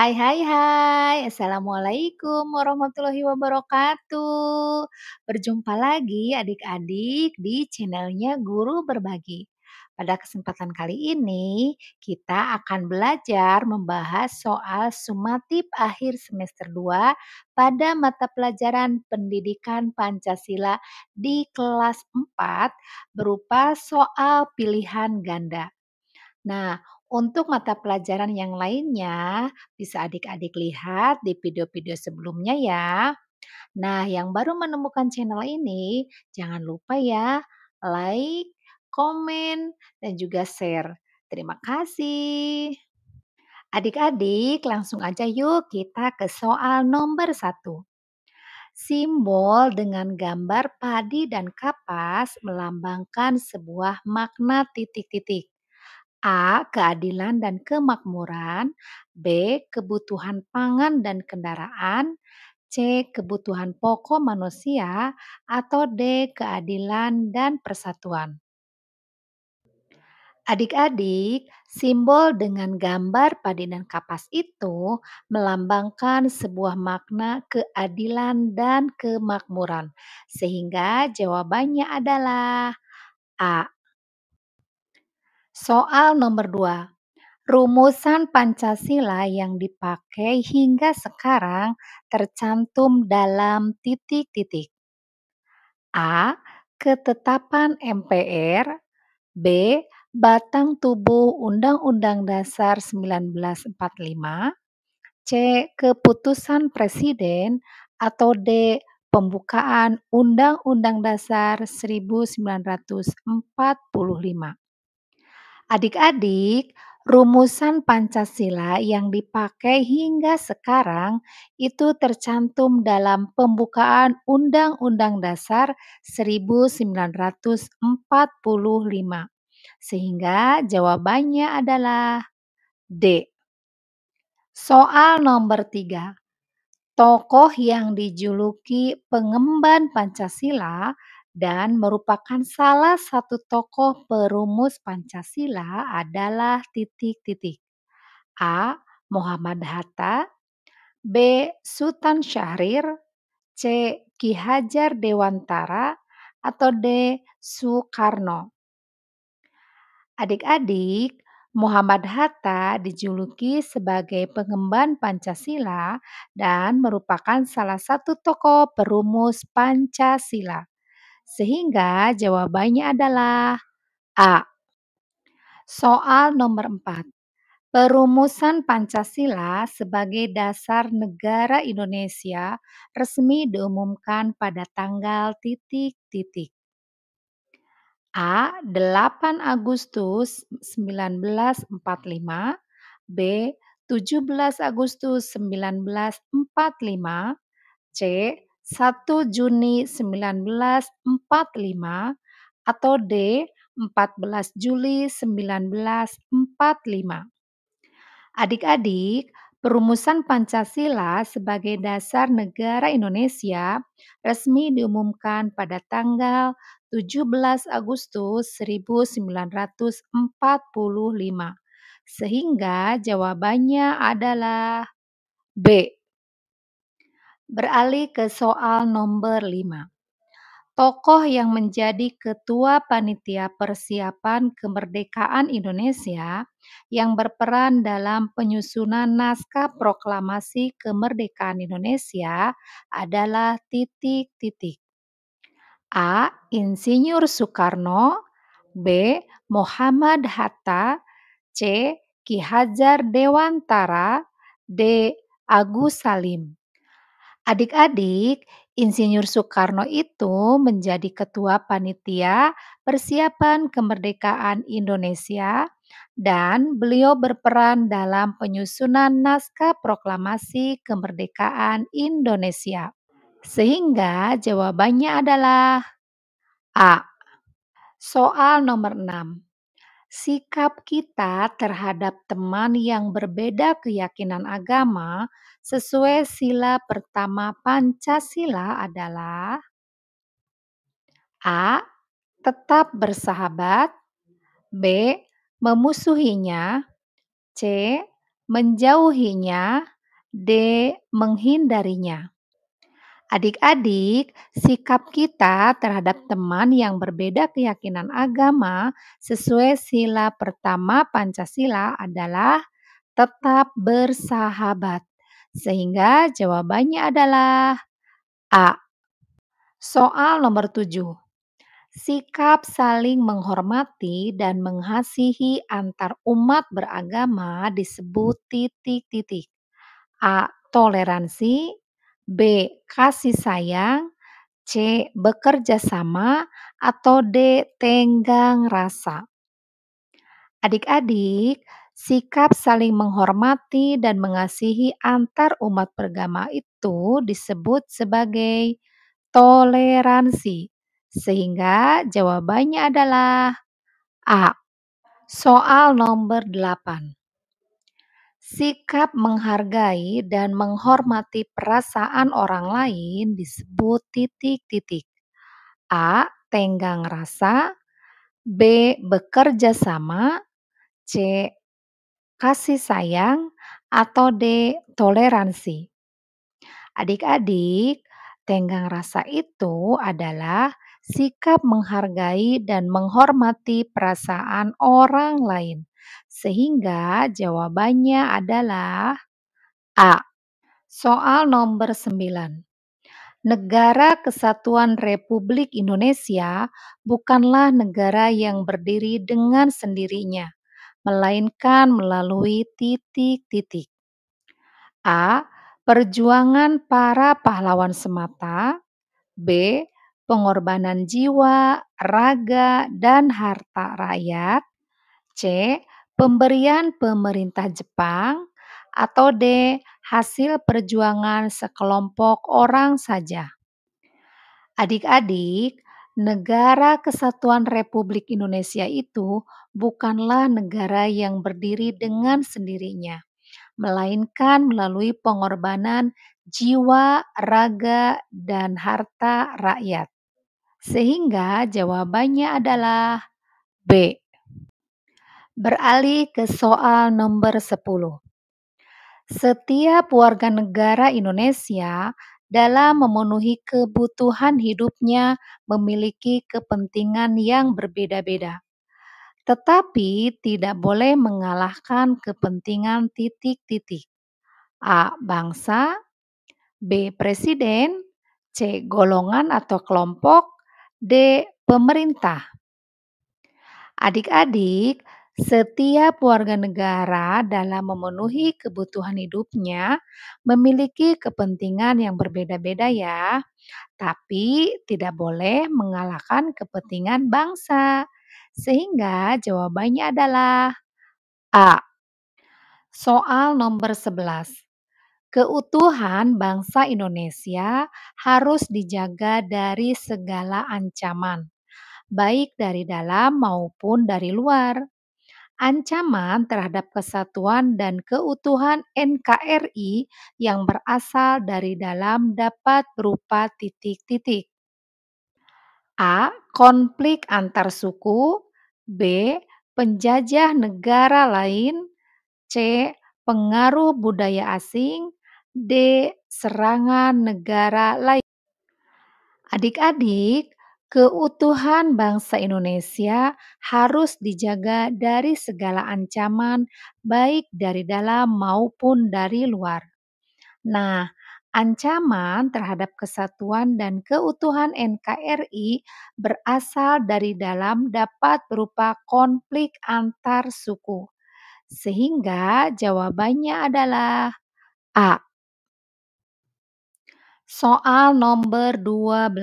Hai hai hai, Assalamualaikum warahmatullahi wabarakatuh. Berjumpa lagi adik-adik di channelnya Guru Berbagi. Pada kesempatan kali ini, kita akan belajar membahas soal sumatif akhir semester 2 pada mata pelajaran Pendidikan Pancasila di kelas 4 berupa soal pilihan ganda. Nah, untuk mata pelajaran yang lainnya, bisa adik-adik lihat di video-video sebelumnya ya. Nah, yang baru menemukan channel ini, jangan lupa ya, like, komen, dan juga share. Terima kasih. Adik-adik, langsung aja yuk kita ke soal nomor 1. Simbol dengan gambar padi dan kapas melambangkan sebuah makna titik-titik. A. Keadilan dan kemakmuran. B. Kebutuhan pangan dan kendaraan. C. Kebutuhan pokok manusia. Atau D. Keadilan dan persatuan. Adik-adik, simbol dengan gambar padi dan kapas itu melambangkan sebuah makna keadilan dan kemakmuran. Sehingga jawabannya adalah A. Soal nomor 2. Rumusan Pancasila yang dipakai hingga sekarang tercantum dalam titik-titik. A. Ketetapan MPR. B. Batang tubuh Undang-Undang Dasar 1945. C. Keputusan Presiden. Atau D. Pembukaan Undang-Undang Dasar 1945. Adik-adik, rumusan Pancasila yang dipakai hingga sekarang itu tercantum dalam pembukaan Undang-Undang Dasar 1945. Sehingga jawabannya adalah D. Soal nomor 3. Tokoh yang dijuluki pengemban Pancasila dan merupakan salah satu tokoh perumus Pancasila adalah titik-titik. A. Muhammad Hatta. B. Sultan Syahrir. C. Ki Hajar Dewantara. Atau D. Soekarno. Adik-adik, Muhammad Hatta dijuluki sebagai pengemban Pancasila dan merupakan salah satu tokoh perumus Pancasila. Sehingga jawabannya adalah A. Soal nomor 4. Perumusan Pancasila sebagai dasar negara Indonesia resmi diumumkan pada tanggal titik-titik. A. 8 Agustus 1945. B. 17 Agustus 1945. C. 1 Juni 1945. Atau D. 14 Juli 1945. Adik-adik, perumusan Pancasila sebagai dasar negara Indonesia resmi diumumkan pada tanggal 17 Agustus 1945. Sehingga jawabannya adalah B. Beralih ke soal nomor 5. Tokoh yang menjadi ketua panitia persiapan kemerdekaan Indonesia yang berperan dalam penyusunan naskah proklamasi kemerdekaan Indonesia adalah titik-titik. A. Insinyur Soekarno. B. Muhammad Hatta. C. Ki Hajar Dewantara. D. Agus Salim. Adik-adik, Insinyur Soekarno itu menjadi ketua panitia persiapan kemerdekaan Indonesia dan beliau berperan dalam penyusunan naskah proklamasi kemerdekaan Indonesia. Sehingga jawabannya adalah A. Soal nomor 6. Sikap kita terhadap teman yang berbeda keyakinan agama sesuai sila pertama Pancasila adalah A. Tetap bersahabat. B. Memusuhinya. C. menjauhinya, D. menghindarinya. Adik-adik, sikap kita terhadap teman yang berbeda keyakinan agama sesuai sila pertama Pancasila adalah tetap bersahabat. Sehingga jawabannya adalah A. Soal nomor 7. Sikap saling menghormati dan mengasihi antar umat beragama disebut titik-titik. A. Toleransi. B. Kasih sayang. C. Bekerja sama. Atau D. Tenggang rasa. Adik-adik, sikap saling menghormati dan mengasihi antar umat beragama itu disebut sebagai toleransi. Sehingga jawabannya adalah A. Soal nomor 8. Sikap menghargai dan menghormati perasaan orang lain disebut titik-titik. A. Tenggang rasa. B. Bekerja sama. C. Kasih sayang. Atau D. Toleransi. Adik-adik, tenggang rasa itu adalah sikap menghargai dan menghormati perasaan orang lain. Sehingga jawabannya adalah A. Soal nomor 9. Negara Kesatuan Republik Indonesia bukanlah negara yang berdiri dengan sendirinya, melainkan melalui titik-titik. A. Perjuangan para pahlawan semata. B. Pengorbanan jiwa, raga, dan harta rakyat. C. Pemberian pemerintah Jepang. Atau D. Hasil perjuangan sekelompok orang saja. Adik-adik, negara Kesatuan Republik Indonesia itu bukanlah negara yang berdiri dengan sendirinya, melainkan melalui pengorbanan jiwa, raga, dan harta rakyat. Sehingga jawabannya adalah B. Beralih ke soal nomor 10. Setiap warga negara Indonesia dalam memenuhi kebutuhan hidupnya memiliki kepentingan yang berbeda-beda, tetapi tidak boleh mengalahkan kepentingan titik-titik. A. Bangsa. B. Presiden. C. Golongan atau kelompok. D. Pemerintah. Adik-adik, setiap warga negara dalam memenuhi kebutuhan hidupnya memiliki kepentingan yang berbeda-beda ya, tapi tidak boleh mengalahkan kepentingan bangsa. Sehingga jawabannya adalah A. Soal nomor 11. Keutuhan bangsa Indonesia harus dijaga dari segala ancaman, baik dari dalam maupun dari luar. Ancaman terhadap kesatuan dan keutuhan NKRI yang berasal dari dalam dapat berupa titik-titik. A. Konflik antar suku. B. Penjajah negara lain. C. Pengaruh budaya asing. D. Serangan negara lain. Adik-adik, keutuhan bangsa Indonesia harus dijaga dari segala ancaman, baik dari dalam maupun dari luar. Nah, ancaman terhadap kesatuan dan keutuhan NKRI berasal dari dalam dapat berupa konflik antar suku. Sehingga jawabannya adalah A. Soal nomor 12.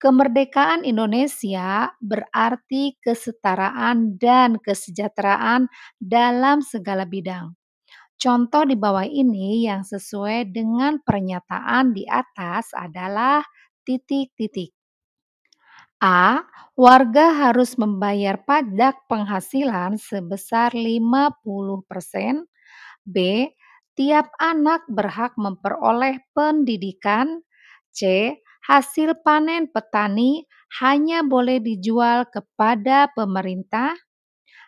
Kemerdekaan Indonesia berarti kesetaraan dan kesejahteraan dalam segala bidang. Contoh di bawah ini yang sesuai dengan pernyataan di atas adalah titik-titik. A. Warga harus membayar pajak penghasilan sebesar 50%. B. Tiap anak berhak memperoleh pendidikan. C. Hasil panen petani hanya boleh dijual kepada pemerintah.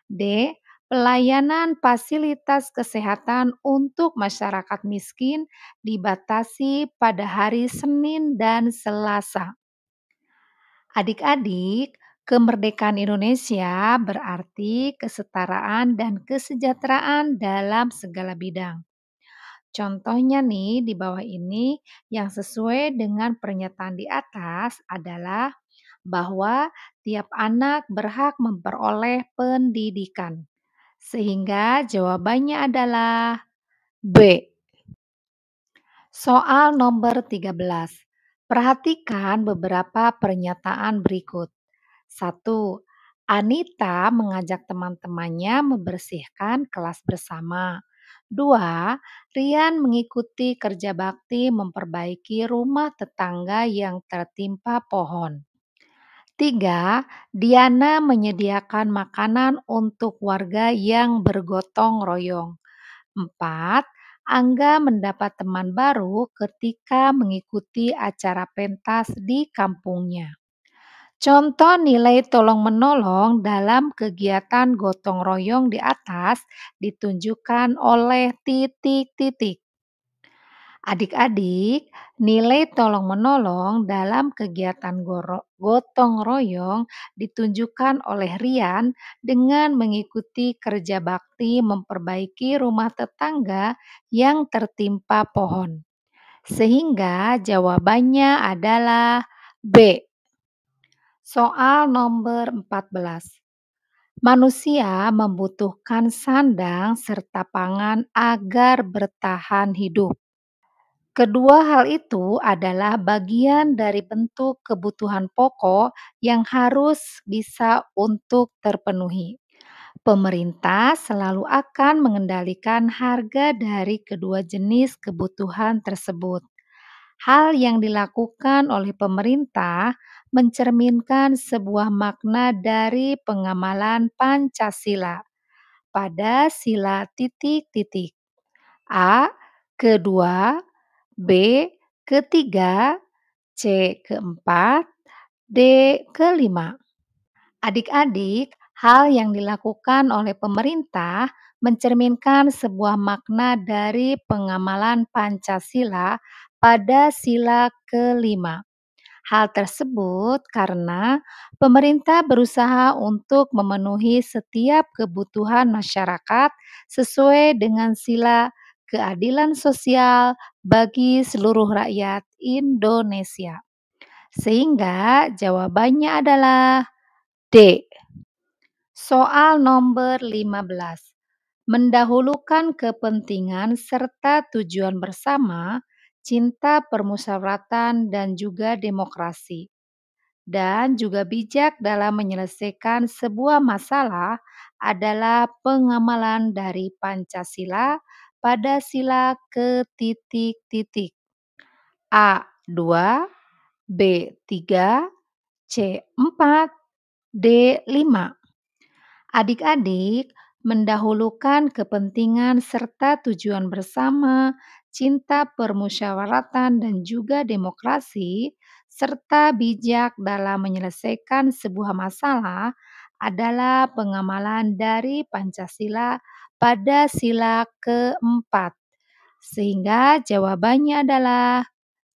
D. Pelayanan fasilitas kesehatan untuk masyarakat miskin dibatasi pada hari Senin dan Selasa. Adik-adik, kemerdekaan Indonesia berarti kesetaraan dan kesejahteraan dalam segala bidang. Contohnya nih di bawah ini yang sesuai dengan pernyataan di atas adalah bahwa tiap anak berhak memperoleh pendidikan. Sehingga jawabannya adalah B. Soal nomor 13. Perhatikan beberapa pernyataan berikut. 1. Anita mengajak teman-temannya membersihkan kelas bersama. 2. Rian mengikuti kerja bakti memperbaiki rumah tetangga yang tertimpa pohon. 3. Diana menyediakan makanan untuk warga yang bergotong royong. 4. Angga mendapat teman baru ketika mengikuti acara pentas di kampungnya. Contoh nilai tolong-menolong dalam kegiatan gotong royong di atas ditunjukkan oleh titik-titik. Adik-adik, nilai tolong-menolong dalam kegiatan gotong royong ditunjukkan oleh Rian dengan mengikuti kerja bakti memperbaiki rumah tetangga yang tertimpa pohon. Sehingga jawabannya adalah B. Soal nomor 14. Manusia membutuhkan sandang serta pangan agar bertahan hidup. Kedua hal itu adalah bagian dari bentuk kebutuhan pokok yang harus bisa untuk terpenuhi. Pemerintah selalu akan mengendalikan harga dari kedua jenis kebutuhan tersebut. Hal yang dilakukan oleh pemerintah mencerminkan sebuah makna dari pengamalan Pancasila pada sila titik-titik. A. Kedua, B. Ketiga, C. Keempat, D. Kelima. Adik-adik, hal yang dilakukan oleh pemerintah mencerminkan sebuah makna dari pengamalan Pancasila pada sila kelima. Hal tersebut karena pemerintah berusaha untuk memenuhi setiap kebutuhan masyarakat sesuai dengan sila keadilan sosial bagi seluruh rakyat Indonesia. Sehingga jawabannya adalah D. Soal nomor 15. Mendahulukan kepentingan serta tujuan bersama, cinta permusyawaratan dan juga demokrasi. Dan juga bijak dalam menyelesaikan sebuah masalah adalah pengamalan dari Pancasila pada sila ketitik-titik. A. 2, B. 3, C. 4, D. 5. Adik-adik, mendahulukan kepentingan serta tujuan bersama, cinta permusyawaratan dan juga demokrasi, serta bijak dalam menyelesaikan sebuah masalah adalah pengamalan dari Pancasila pada sila keempat. Sehingga jawabannya adalah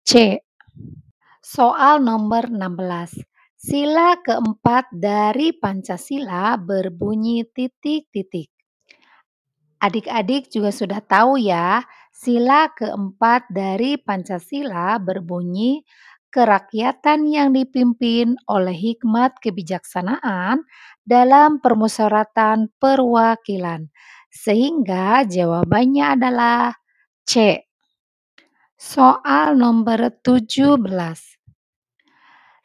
C. Soal nomor 16. Sila keempat dari Pancasila berbunyi titik-titik. Adik-adik juga sudah tahu ya, sila keempat dari Pancasila berbunyi kerakyatan yang dipimpin oleh hikmat kebijaksanaan dalam permusyawaratan perwakilan. Sehingga jawabannya adalah C. Soal nomor 17.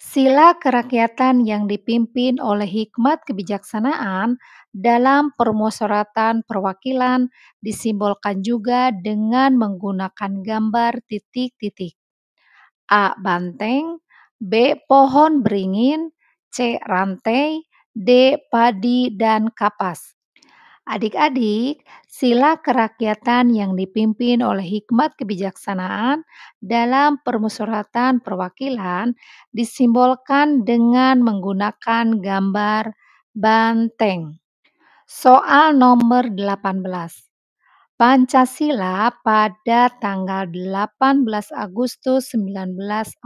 Sila kerakyatan yang dipimpin oleh hikmat kebijaksanaan dalam permusyawaratan perwakilan disimbolkan juga dengan menggunakan gambar titik-titik. A. Banteng, B. Pohon beringin, C. Rantai, D. Padi dan kapas. Adik-adik, sila kerakyatan yang dipimpin oleh hikmat kebijaksanaan dalam permusyawaratan perwakilan disimbolkan dengan menggunakan gambar banteng. Soal nomor 18. Pancasila pada tanggal 18 Agustus 1945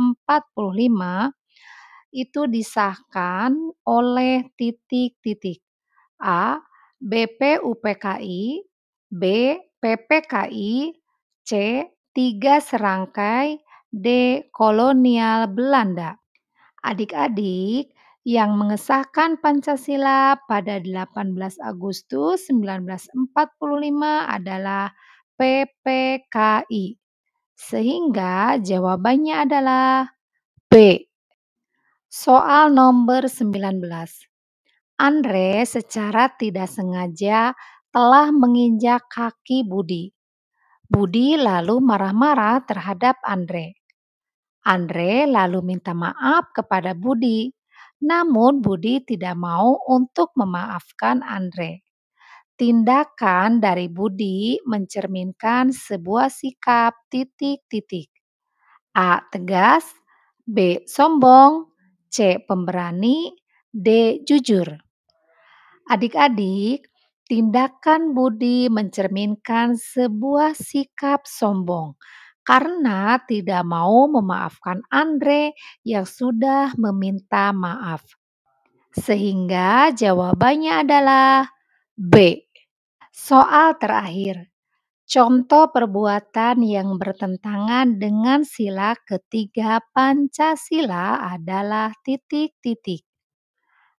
itu disahkan oleh titik titik A. BPUPKI, B. PPKI, C. Tiga serangkai, D. Kolonial Belanda. Adik-adik, yang mengesahkan Pancasila pada 18 Agustus 1945 adalah PPKI. Sehingga jawabannya adalah B. Soal nomor 19. Andre secara tidak sengaja telah menginjak kaki Budi. Budi lalu marah-marah terhadap Andre. Andre lalu minta maaf kepada Budi, namun Budi tidak mau untuk memaafkan Andre. Tindakan dari Budi mencerminkan sebuah sikap titik titik. A. Tegas, B. Sombong, C. Pemberani, D. Jujur. Adik-adik, tindakan Budi mencerminkan sebuah sikap sombong karena tidak mau memaafkan Andre yang sudah meminta maaf. Sehingga jawabannya adalah B. Soal terakhir. Contoh perbuatan yang bertentangan dengan sila ketiga Pancasila adalah titik titik.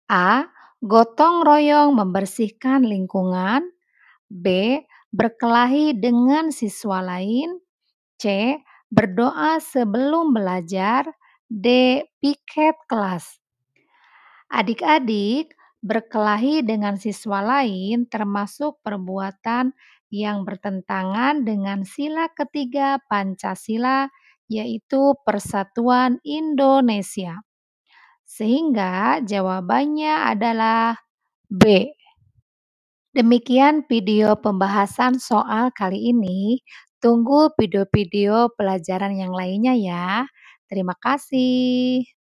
A. Gotong royong membersihkan lingkungan. B. Berkelahi dengan siswa lain. C. Berdoa sebelum belajar. D. Piket kelas. Adik-adik, berkelahi dengan siswa lain termasuk perbuatan yang bertentangan dengan sila ketiga Pancasila, yaitu Persatuan Indonesia. Sehingga jawabannya adalah B. Demikian video pembahasan soal kali ini. Tunggu video-video pelajaran yang lainnya ya. Terima kasih.